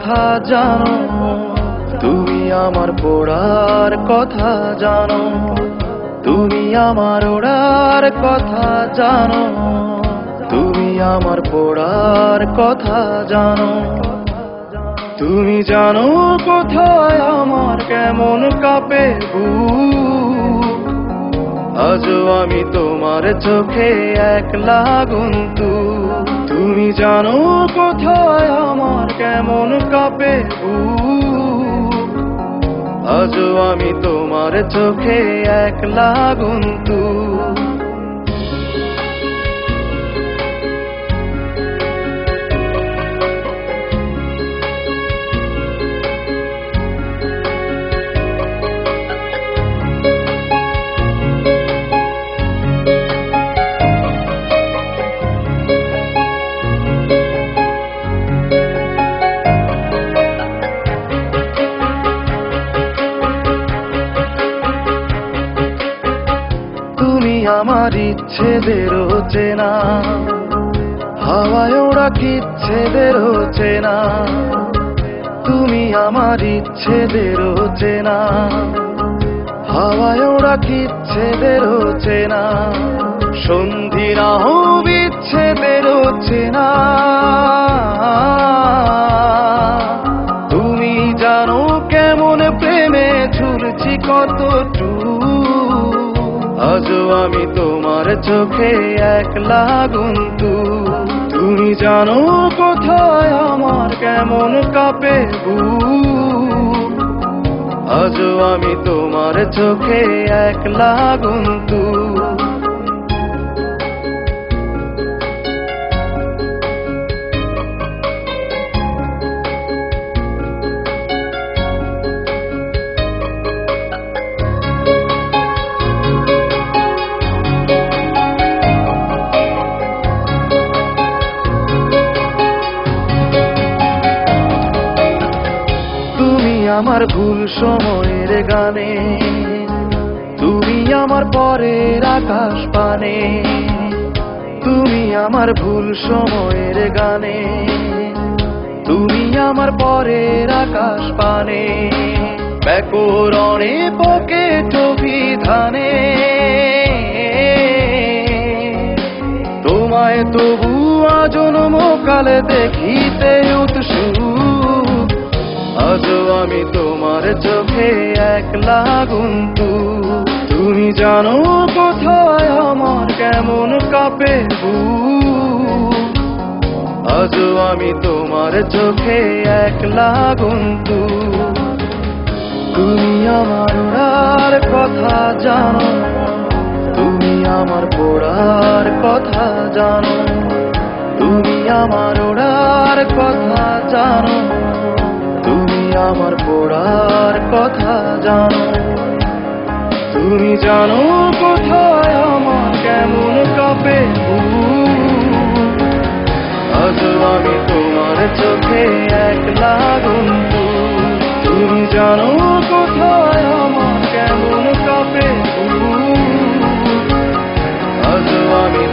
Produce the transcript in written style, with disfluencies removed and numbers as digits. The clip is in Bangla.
কথা জানো, তুমি আমার পড়ার কথা জানো, তুমি আমার ওড়ার কথা জানো, তুমি আমার পড়ার কথা জানো। তুমি জানো কোথায় আমার কেমন কাঁপে বুক, আজও আমি তোমার চোখে একলা গুনতু। তুমি জানো কোথায় আমার কেমন কাঁপে বুক, আজও আমি তোমার চোখে একলা গুনতু। আমার ইচ্ছেদেরও চেনা, হাওয়ায় ওরা কিচ্ছেদেরও চেনা। তুমি আমার ইচ্ছেদেরও চেনা, হাওয়ায় ওরা কিচ্ছেদেরও চেনা। সন্ধি না হোক বিচ্ছেদেরও চেনা। তুমি জানো কেমন প্রেমে ঝুলছি কতটুকু, আজও আমি তোমার চোখে একলা গুনতু। তুমি জানো কোথায় আমার কেমন কাঁপে বুক, আজও আমি তোমার চোখে একলা গুনতু। আমার ভুল সময়ের গানে, তুমি আমার পরের আকাশ পানে। তুমি আমার ভুল সময়ের গানে, তুমি আমার পরের আকাশ পানে। ব্যাকরণে পকেট অভিধানে তোমায় তবু আজন্ম কালে দেখিতে উৎসুক, আজও আমি তোমার চোখে একলা গুনতু। তুমি জানো কোথায় আমার কেমন কাঁপে বুক, আজও আমি তোমার চোখে একলা গুনতু। তুমি আমার ওড়ার কথা জানো, তুমি আমার পড়ার কথা জানো, তুমি আমার ওড়ার কথা জানো, তুমি আমার পড়ার কথা জানো। তুমি জানো কোথায় আমার কেমন কাঁপে বুক, আজও আমি তোমার চোখে একলা গুনতু। তুমি জানো কোথায় আমার কেমন কাঁপে বুক, আজও আমি